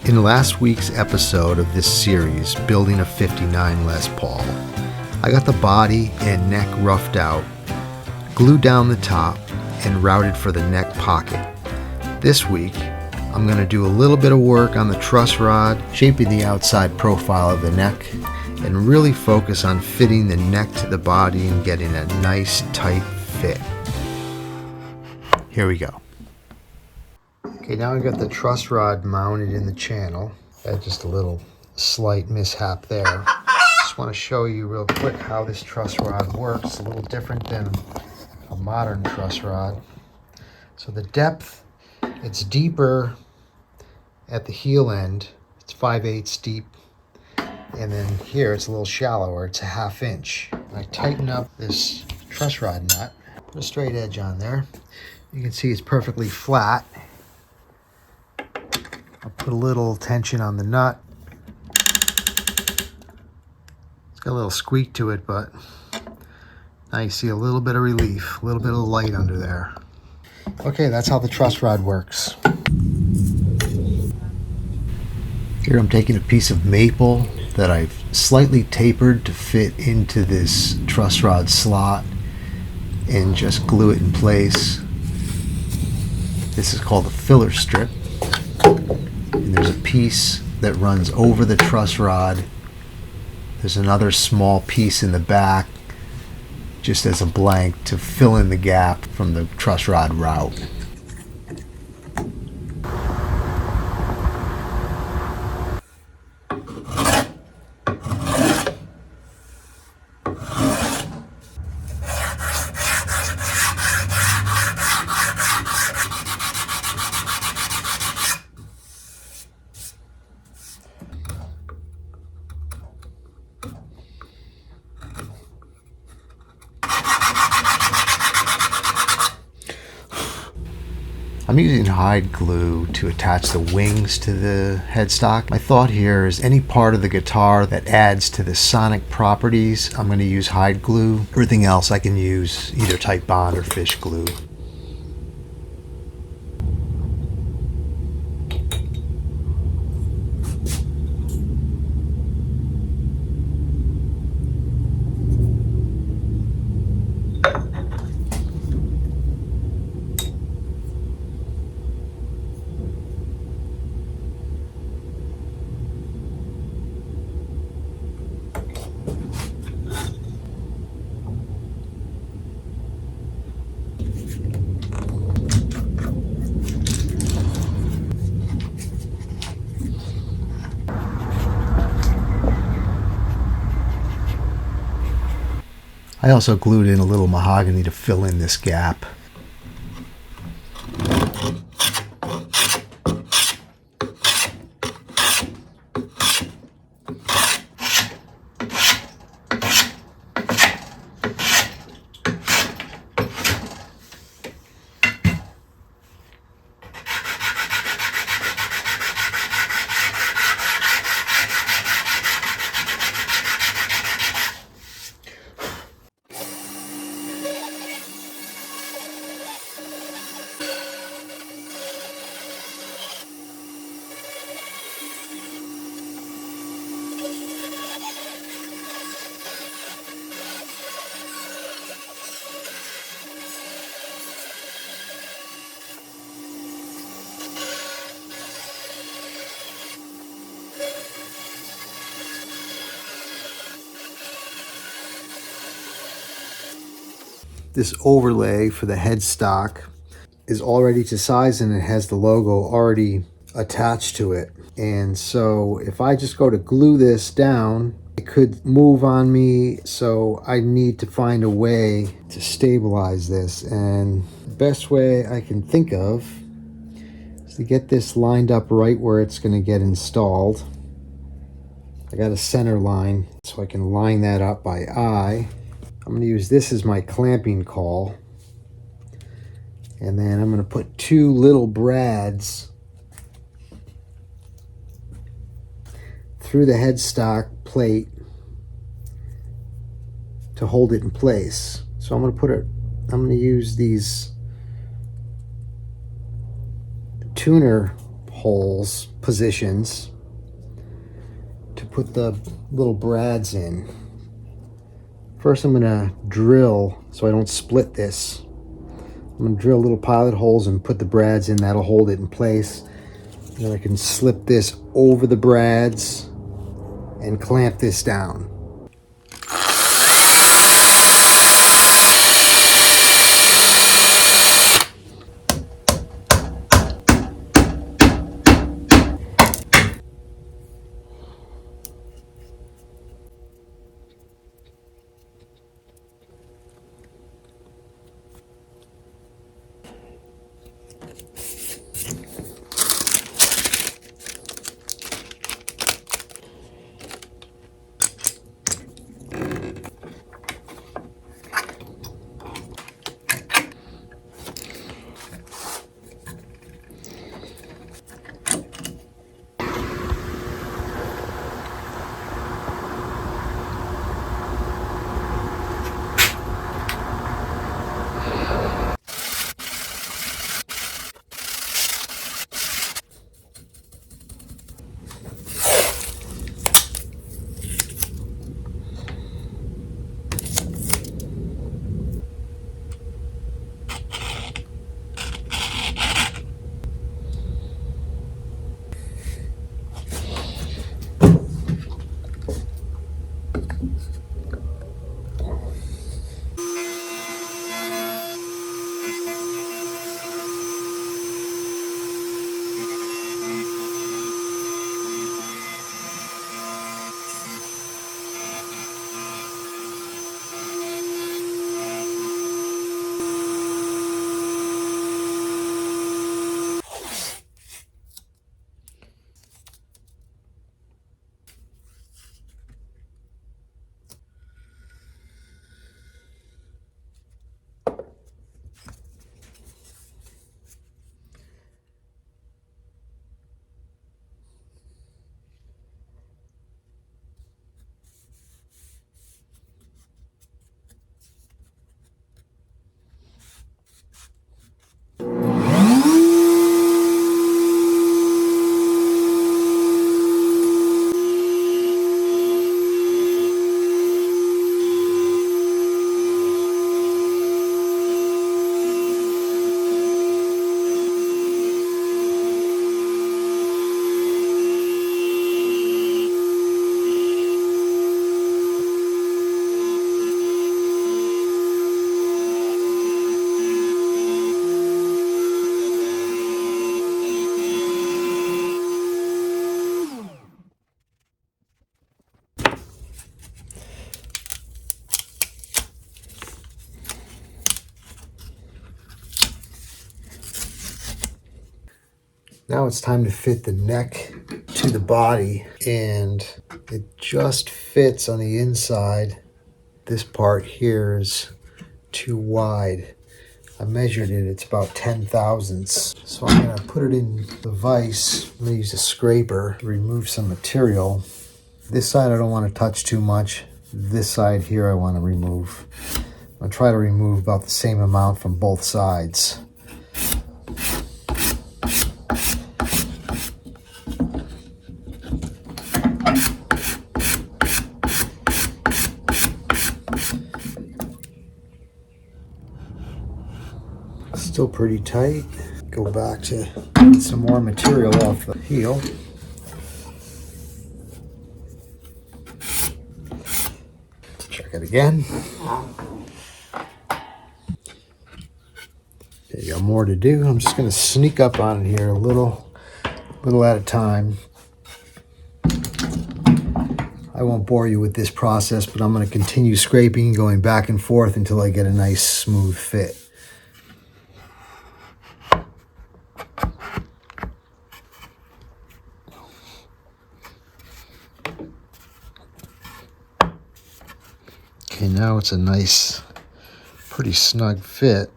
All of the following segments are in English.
In last week's episode of this series, Building a 59 Les Paul, I got the body and neck roughed out, glued down the top, and routed for the neck pocket. This week, I'm going to do a little bit of work on the truss rod, shaping the outside profile of the neck, and really focus on fitting the neck to the body and getting a nice tight fit. Here we go. Okay, now I've got the truss rod mounted in the channel. Had just a little slight mishap there. Just want to show you real quick how this truss rod works. A little different than a modern truss rod. So the depth, it's deeper at the heel end. It's 5/8 deep. And then here it's a little shallower. It's a 1/2 inch. I tighten up this truss rod nut. Put a straight edge on there. You can see it's perfectly flat. I'll put a little tension on the nut. It's got a little squeak to it, but now you see a little bit of relief, a little bit of light under there. Okay, that's how the truss rod works. Here I'm taking a piece of maple that I've slightly tapered to fit into this truss rod slot and just glue it in place. This is called a filler strip. And there's a piece that runs over the truss rod. There's another small piece in the back just as a blank to fill in the gap from the truss rod route. I'm using hide glue to attach the wings to the headstock. My thought here is any part of the guitar that adds to the sonic properties, I'm going to use hide glue. Everything else I can use either Titebond or fish glue. I also glued in a little mahogany to fill in this gap. This overlay for the headstock is already to size and it has the logo already attached to it. And so if I just go to glue this down, it could move on me. So I need to find a way to stabilize this. And the best way I can think of is to get this lined up right where it's going to get installed. I got a center line so I can line that up by eye. I'm going to use this as my clamping caul. And then I'm going to put 2 little brads through the headstock plate to hold it in place. So I'm going to use these tuner holes, positions, to put the little brads in. First I'm gonna drill, so I don't split this. I'm gonna drill little pilot holes and put the brads in. That'll hold it in place. And then I can slip this over the brads and clamp this down. Now it's time to fit the neck to the body, and it just fits on the inside. This part here is too wide. I measured it, it's about 10 thousandths. So I'm gonna put it in the vise. I'm gonna use a scraper to remove some material. This side I don't wanna touch too much. This side here I wanna remove. I'm gonna try to remove about the same amount from both sides. Still pretty tight. Go back to get some more material off the heel. Check it again. Okay, you got more to do. I'm just going to sneak up on it here a little at a time. I won't bore you with this process, but I'm going to continue scraping, going back and forth until I get a nice smooth fit. Okay, now it's a nice, pretty snug fit.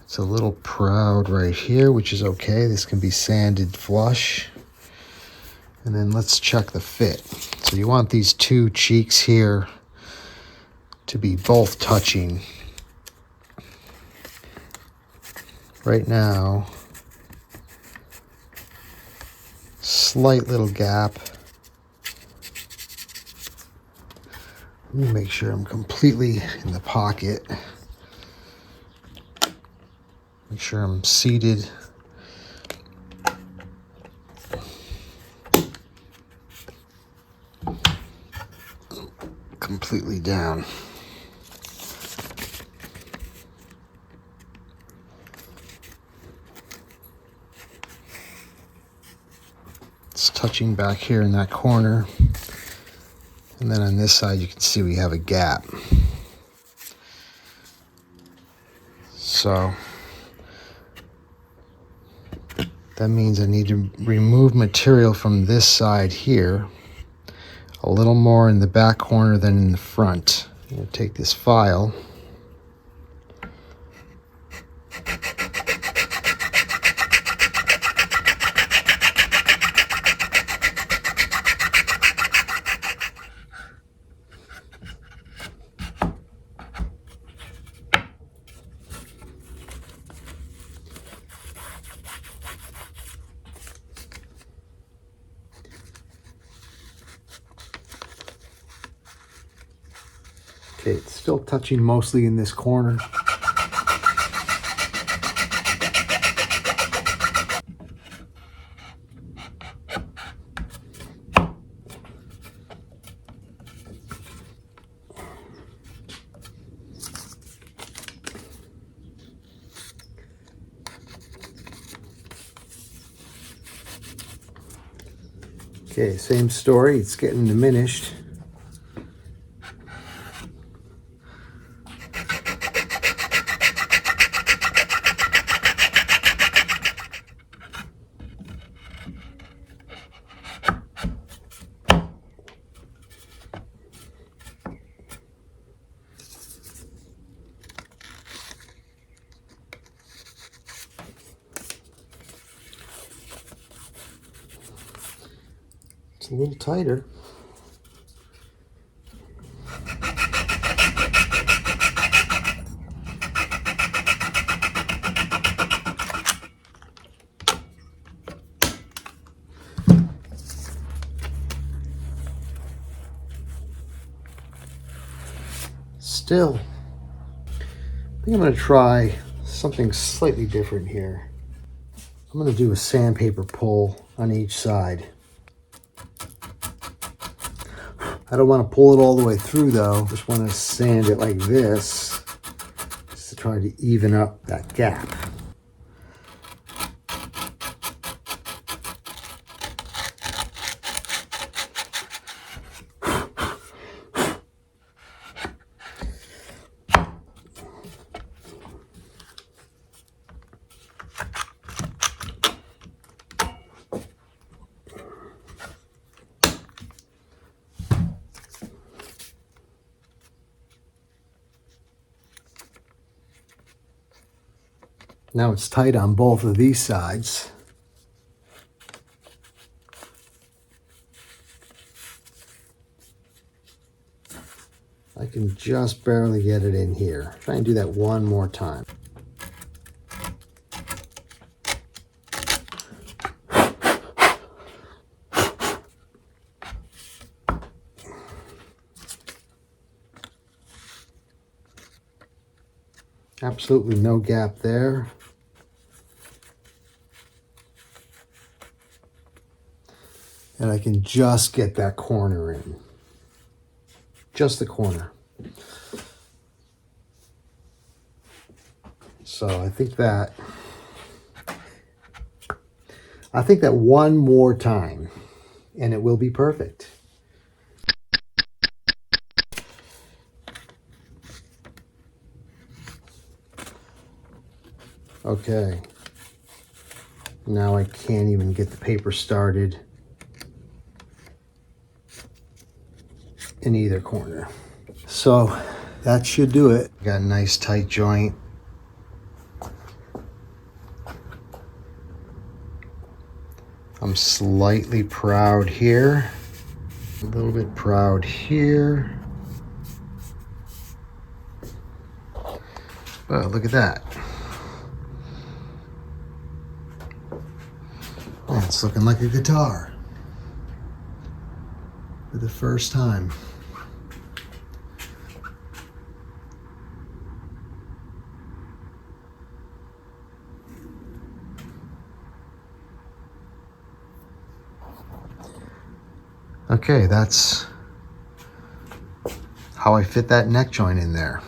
It's a little proud right here, which is okay. This can be sanded flush. And then let's check the fit. So you want these two cheeks here to be both touching. right now, slight little gap. Let me make sure I'm completely in the pocket. Make sure I'm seated. Completely down. It's touching back here in that corner. And then on this side, you can see we have a gap. So that means I need to remove material from this side here, a little more in the back corner than in the front. I'm going to take this file. Okay, it's still touching mostly in this corner. Okay, same story, it's getting diminished. It's a little tighter. Still, I think I'm going to try something slightly different here. I'm going to do a sandpaper pull on each side. I don't want to pull it all the way through though. Just want to sand it like this, just to try to even up that gap. Now it's tight on both of these sides. I can just barely get it in here. Try and do that one more time. Absolutely no gap there. And I can just get that corner in. Just the corner. So I think that one more time and it will be perfect. Okay. Now I can't even get the paper started in either corner. So that should do it. Got a nice tight joint. I'm slightly proud here. A little bit proud here. Well, look at that. It's looking like a guitar for the first time. Okay, that's how I fit that neck joint in there.